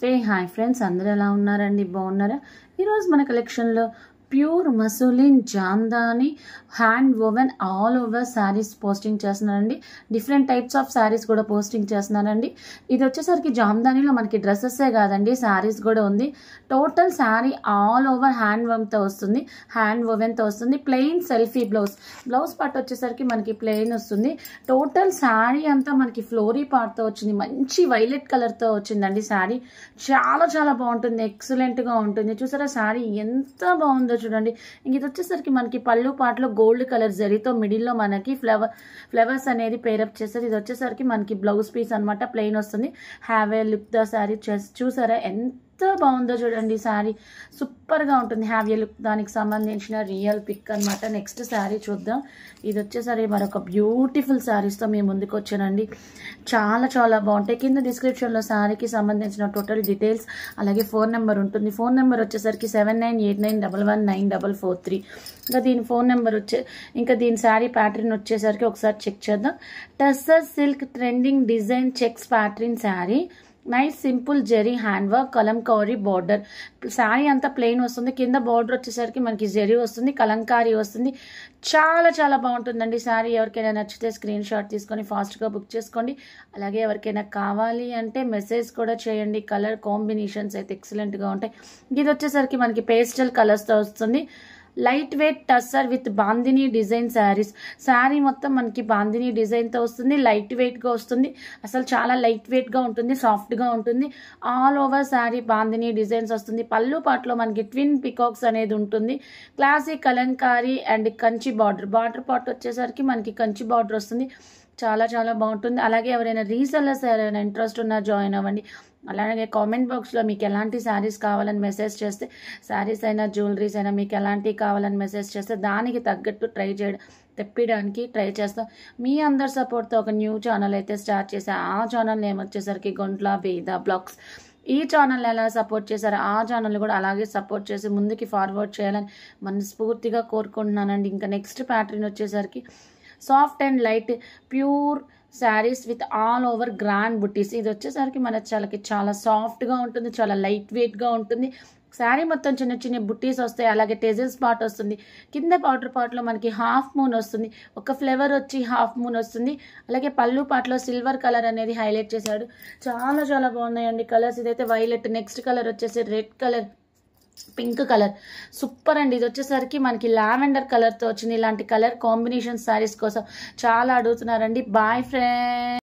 నమస్తే hi friends అందరూ ఎలా ఉన్నారండి బాగున్నారా ఈరోజు మన కలెక్షన్లో pure muslin Jamdani hand woven all over saris posting చేస్తున్నానండి డిఫరెంట్ టైప్స్ ఆఫ్ శారీస్ కూడా పోస్టింగ్ చేస్తున్నానండి ఇది వచ్చేసరికి జామ్దానిలో మనకి డ్రెస్సెసే కాదండి శారీస్ కూడా ఉంది total sari all over hand వోవెన్తో వస్తుంది ప్లెయిన్ సెల్ఫీ బ్లౌజ్ పార్ట్ వచ్చేసరికి మనకి ప్లెయిన్ వస్తుంది టోటల్ శారీ అంతా మనకి ఫ్లోరీ పార్ట్తో వచ్చింది మంచి వైలెట్ కలర్తో వచ్చిందండి శారీ చాలా చాలా బాగుంటుంది ఎక్సలెంట్గా ఉంటుంది చూసారా శారీ ఎంత బాగుందో చూడండి ఇంక ఇది వచ్చేసరికి మనకి పళ్ళు పాటలో గోల్డ్ కలర్ జరీతో మిడిల్లో మనకి ఫ్లవర్స్ అనేది పేరప్ చేస్తారు ఇది వచ్చేసరికి మనకి బ్లౌజ్ పీస్ అనమాట ప్లెయిన్ వస్తుంది have a look the sari చూసారా ఎంత బాగుందో చూడండి శారీ సూపర్గా ఉంటుంది హ్యావ్ ఏ లుక్ దానికి సంబంధించిన రియల్ పిక్ అనమాట నెక్స్ట్ శారీ చూద్దాం ఇది వచ్చేసరికి మరొక బ్యూటిఫుల్ శారీస్తో మేము ముందుకు వచ్చానండి చాలా చాలా బాగుంటాయి కింద డిస్క్రిప్షన్లో శారీకి సంబంధించిన టోటల్ డీటెయిల్స్ అలాగే ఫోన్ నెంబర్ ఉంటుంది ఫోన్ నెంబర్ వచ్చేసరికి 7989119443 ఇంకా దీని ఫోన్ నెంబర్ ఇంకా దీని శారీ ప్యాటర్న్ వచ్చేసరికి ఒకసారి చెక్ చేద్దాం tussar silk trending design checks pattern sari nice simple zari hand work kalamkari border sari అంతా ప్లెయిన్ వస్తుంది కింద బార్డర్ వచ్చేసరికి మనకి జెరీ వస్తుంది కలంకారీ వస్తుంది చాలా చాలా బాగుంటుందండి శారీ ఎవరికైనా నచ్చితే స్క్రీన్ షాట్ తీసుకొని ఫాస్ట్గా బుక్ చేసుకోండి అలాగే ఎవరికైనా కావాలి అంటే మెసేజ్ కూడా చేయండి కలర్ కాంబినేషన్స్ అయితే ఎక్సలెంట్గా ఉంటాయి ఇది వచ్చేసరికి మనకి పేస్టల్ కలర్స్తో వస్తుంది light weight tussar with bandhani design sari మొత్తం మనకి బాందినీ డిజైన్తో వస్తుంది లైట్ వెయిట్గా వస్తుంది అసలు చాలా లైట్ వెయిట్గా ఉంటుంది సాఫ్ట్గా ఉంటుంది all over sari bandhani designs వస్తుంది పళ్ళు పాటలో మనకి ట్విన్ పికాక్స్ అనేది ఉంటుంది classic Kalamkari and Kanchi border part వచ్చేసరికి మనకి కంచి బార్డర్ వస్తుంది చాలా చాలా బాగుంటుంది అలాగే ఎవరైనా రీసెల్లర్స్ ఎవరైనా ఇంట్రెస్ట్ ఉన్నా జాయిన్ అవ్వండి అలాగే కామెంట్ బాక్స్లో మీకు ఎలాంటి శారీస్ కావాలని మెసేజ్ చేస్తే శారీస్ అయినా జ్యువెలరీస్ అయినా మీకు ఎలాంటివి కావాలని మెసేజ్ చేస్తే దానికి తగ్గట్టు తెప్పించడానికి ట్రై చేస్తాం మీ అందరి సపోర్ట్తో ఒక న్యూ ఛానల్ అయితే స్టార్ట్ చేసా ఆ ఛానల్ నేమ్ వచ్చేసరికి గొంట్ల వేద బ్లాగ్స్ ఈ ఛానల్ ఎలా సపోర్ట్ చేశారో ఆ ఛానల్ కూడా అలాగే సపోర్ట్ చేసి ముందుకి ఫార్వర్డ్ చేయాలని మనస్ఫూర్తిగా కోరుకుంటున్నానండి ఇంకా నెక్స్ట్ ప్యాటర్న్ వచ్చేసరికి soft and light pure saris with all over grand బుటీస్ ఇది వచ్చేసరికి మన చాలా సాఫ్ట్గా ఉంటుంది చాలా లైట్ వెయిట్గా ఉంటుంది శారీ మొత్తం చిన్న చిన్న బుట్టీస్ వస్తాయి అలాగే టెజిల్స్ పార్ట్ వస్తుంది కింద పౌడర్ పార్ట్లో మనకి హాఫ్ మూన్ వస్తుంది ఒక ఫ్లేవర్ వచ్చి హాఫ్ మూన్ వస్తుంది అలాగే పళ్ళు పార్ట్లో సిల్వర్ కలర్ అనేది హైలైట్ చేశాడు చాలా చాలా బాగున్నాయండి కలర్స్ ఇదైతే వైలెట్ నెక్స్ట్ కలర్ వచ్చేసి red colour pink colour super అండి ఇది వచ్చేసరికి మనకి లావెండర్ కలర్తో వచ్చింది ఇలాంటి కలర్ కాంబినేషన్ శారీస్ కోసం చాలా అడుగుతున్నారండి బాయ్ ఫ్రెండ్స్